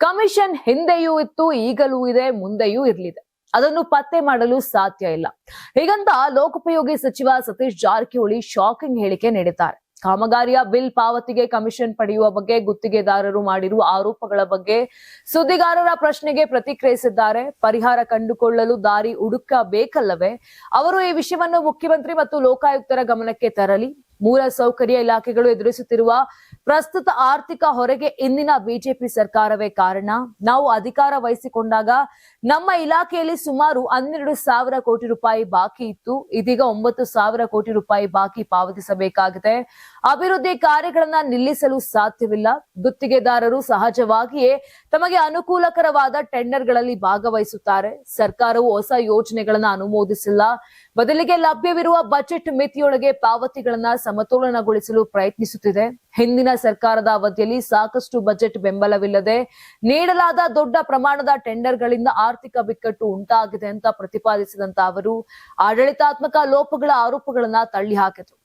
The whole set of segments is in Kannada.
ಕಮಿಷನ್ ಹಿಂದೆಯೂ ಇತ್ತು, ಈಗಲೂ ಇದೆ, ಮುಂದೆಯೂ ಇರಲಿದೆ. ಅದನ್ನು ಪತ್ತೆ ಮಾಡಲು ಸಾಧ್ಯ ಇಲ್ಲ. ಹೀಗಂತ ಲೋಕೋಪಯೋಗಿ ಸಚಿವ ಸತೀಶ್ ಜಾರಕಿಹೊಳಿ ಶಾಕಿಂಗ್ ಹೇಳಿಕೆ ನೀಡಿದ್ದಾರೆ. ಕಾಮಗಾರಿಯ ಬಿಲ್ ಪಾವತಿಗೆ ಕಮಿಷನ್ ಪಡೆಯುವ ಬಗ್ಗೆ ಗುತ್ತಿಗೆದಾರರು ಮಾಡಿರುವ ಆರೋಪಗಳ ಬಗ್ಗೆ ಸುದ್ದಿಗಾರರ ಪ್ರಶ್ನೆಗೆ ಪ್ರತಿಕ್ರಿಯಿಸಿದ್ದಾರೆ. ಪರಿಹಾರ ಕಂಡುಕೊಳ್ಳಲು ದಾರಿ ಹುಡುಕಬೇಕಲ್ಲವೇ? ಅವರು ಈ ವಿಷಯವನ್ನು ಮುಖ್ಯಮಂತ್ರಿ ಮತ್ತು ಲೋಕಾಯುಕ್ತರ ಗಮನಕ್ಕೆ ತರಲಿ. ಮೂಲ ಸೌಕರ್ಯ ಇಲಾಖೆಗಳು ಎದುರಿಸುತ್ತಿರುವ ಪ್ರಸ್ತುತ ಆರ್ಥಿಕ ಹೊರೆಗೆ ಇಂದಿನ ಬಿಜೆಪಿ ಸರ್ಕಾರವೇ ಕಾರಣ. ನಾವು ಅಧಿಕಾರ ವಹಿಸಿಕೊಂಡಾಗ ನಮ್ಮ ಇಲಾಖೆಯಲ್ಲಿ ಸುಮಾರು 12,000 ಕೋಟಿ ರೂಪಾಯಿ ಬಾಕಿ ಇತ್ತು. ಇದೀಗ 9,000 ಕೋಟಿ ರೂಪಾಯಿ ಬಾಕಿ ಪಾವತಿಸಬೇಕಾಗಿದೆ. ಅಭಿವೃದ್ಧಿ ಕಾರ್ಯಗಳನ್ನ ನಿಲ್ಲಿಸಲು ಸಾಧ್ಯವಿಲ್ಲ. ಗುತ್ತಿಗೆದಾರರು ಸಹಜವಾಗಿಯೇ ತಮಗೆ ಅನುಕೂಲಕರವಾದ ಟೆಂಡರ್ಗಳಲ್ಲಿ ಭಾಗವಹಿಸುತ್ತಾರೆ. ಸರ್ಕಾರವು ಹೊಸ ಯೋಜನೆಗಳನ್ನ ಅನುಮೋದಿಸಿಲ್ಲ. ಬದಲಿಗೆ ಲಭ್ಯವಿರುವ ಬಜೆಟ್ ಮಿತಿಯೊಳಗೆ ಪಾವತಿಗಳನ್ನ ಸಮತೋಲನಗೊಳಿಸಲು ಪ್ರಯತ್ನಿಸುತ್ತಿದೆ. ಹಿಂದಿನ ಸರ್ಕಾರದ ಅವಧಿಯಲ್ಲಿ ಸಾಕಷ್ಟು ಬಜೆಟ್ ಬೆಂಬಲವಿಲ್ಲದೆ ನೀಡಲಾದ ದೊಡ್ಡ ಪ್ರಮಾಣದ ಟೆಂಡರ್ಗಳಿಂದ ಆರ್ಥಿಕ ಬಿಕ್ಕಟ್ಟು ಉಂಟಾಗಿದೆ ಅಂತ ಪ್ರತಿಪಾದಿಸಿದಂತ ಅವರು ಆಡಳಿತಾತ್ಮಕ ಲೋಪಗಳ ಆರೋಪಗಳನ್ನ ತಳ್ಳಿ ಹಾಕಿದ್ರು.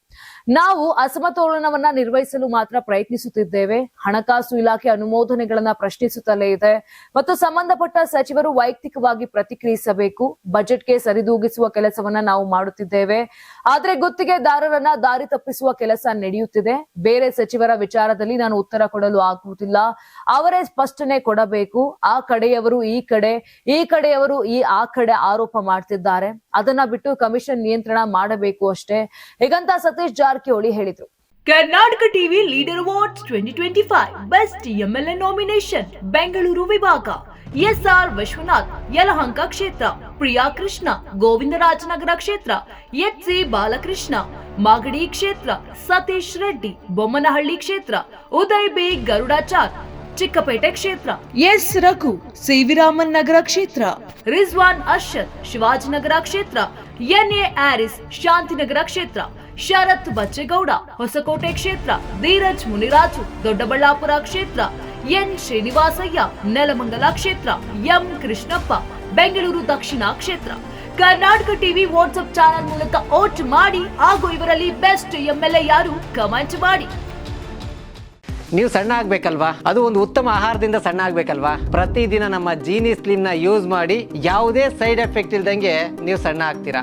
ನಾವು ಅಸಮತೋಲನವನ್ನ ನಿರ್ವಹಿಸಲು ಮಾತ್ರ ಪ್ರಯತ್ನಿಸುತ್ತಿದ್ದೇವೆ. ಹಣಕಾಸು ಇಲಾಖೆ ಅನುಮೋದನೆಗಳನ್ನ ಪ್ರಶ್ನಿಸುತ್ತಲೇ ಇದೆ ಮತ್ತು ಸಂಬಂಧಪಟ್ಟ ಸಚಿವರು ವೈಯಕ್ತಿಕವಾಗಿ ಪ್ರತಿಕ್ರಿಯಿಸಬೇಕು. ಬಜೆಟ್ಗೆ ಸರಿದೂಗಿಸುವ ಕೆಲಸವನ್ನ ನಾವು ಮಾಡುತ್ತಿದ್ದೇವೆ. ಆದ್ರೆ ಗುತ್ತಿಗೆದಾರರನ್ನ ದಾರಿ ತಪ್ಪಿಸುವ ಕೆಲಸ ನಡೆಯುತ್ತಿದೆ. ಬೇರೆ ಸಚಿವರ ವಿಚಾರದಲ್ಲಿ ನಾನು ಉತ್ತರ ಕೊಡಲು ಆಗುವುದಿಲ್ಲ. ಅವರೇ ಸ್ಪಷ್ಟನೆ ಕೊಡಬೇಕು. ಆ ಕಡೆಯವರು ಈ ಕಡೆ, ಈ ಕಡೆಯವರು ಆ ಕಡೆ ಆರೋಪ ಮಾಡ್ತಿದ್ದಾರೆ. ಅದನ್ನ ಬಿಟ್ಟು ಕಮಿಷನ್ ನಿಯಂತ್ರಣ ಮಾಡಬೇಕು ಅಷ್ಟೇ. ಹೀಗಂತ ಸತೀಶ್ ಜಾರಕಿಹೊಳಿ ಹೇಳಿದ್ರು. Karnataka TV leader awards 2025 best MLA nomination Bengaluru ವಿಭಾಗ ಎಸ್ಆರ್ ವಿಶ್ವನಾಥ್ ಯಲಹಂಕ ಕ್ಷೇತ್ರ, ಪ್ರಿಯಾ ಕೃಷ್ಣ ಗೋವಿಂದರಾಜನಗರ ಕ್ಷೇತ್ರ, ಎಚ್ಸಿ ಬಾಲಕೃಷ್ಣ ಮಾಗಡಿ ಕ್ಷೇತ್ರ, ಸತೀಶ್ ರೆಡ್ಡಿ ಬೊಮ್ಮನಹಳ್ಳಿ ಕ್ಷೇತ್ರ, ಉದಯ್ ಬಿ ಗರುಡಾಚಾರ್ ಚಿಕ್ಕಪೇಟೆ ಕ್ಷೇತ್ರ, ಎಸ್ ರಘು ಸಿವಿರಾಮನ್ ನಗರ ಕ್ಷೇತ್ರ, ರಿಜ್ವಾನ್ ಅರ್ಷದ್ ಶಿವಾಜಿನಗರ ಕ್ಷೇತ್ರ, ಎನ್ಎ ಆರಿಸ್ ಶಾಂತಿನಗರ ಕ್ಷೇತ್ರ, ಶರತ್ ಬಚ್ಚೇಗೌಡ ಹೊಸಕೋಟೆ ಕ್ಷೇತ್ರ, ಧೀರಜ್ ಮುನಿರಾಜು ದೊಡ್ಡಬಳ್ಳಾಪುರ ಕ್ಷೇತ್ರ, ಎನ್ ಶ್ರೀನಿವಾಸಯ್ಯ ನೆಲಮಂಗಲ ಕ್ಷೇತ್ರ, ಎಂ ಕೃಷ್ಣಪ್ಪ ಬೆಂಗಳೂರು ದಕ್ಷಿಣ ಕ್ಷೇತ್ರ. ಕರ್ನಾಟಕ ಟಿವಿ ವಾಟ್ಸ್ಆಪ್ ಚಾನೆಲ್ ಮೂಲಕ ವೋಟ್ ಮಾಡಿ ಹಾಗೂ ಇವರಲ್ಲಿ ಬೆಸ್ಟ್ ಎಂಎಲ್ಎ ಯಾರು ಕಮೆಂಟ್ ಮಾಡಿ. ನೀವು ಸಣ್ಣ ಆಗ್ಬೇಕಲ್ವಾ? ಅದು ಒಂದು ಉತ್ತಮ ಆಹಾರದಿಂದ ಸಣ್ಣ ಆಗ್ಬೇಕಲ್ವಾ? ಪ್ರತಿದಿನ ನಮ್ಮ ಜೀನಿ ಸ್ಲಿಮ್ ನ ಯೂಸ್ ಮಾಡಿ ಯಾವುದೇ ಸೈಡ್ ಎಫೆಕ್ಟ್ ಇಲ್ದಂಗೆ ನೀವು ಸಣ್ಣ ಆಗ್ತೀರಾ.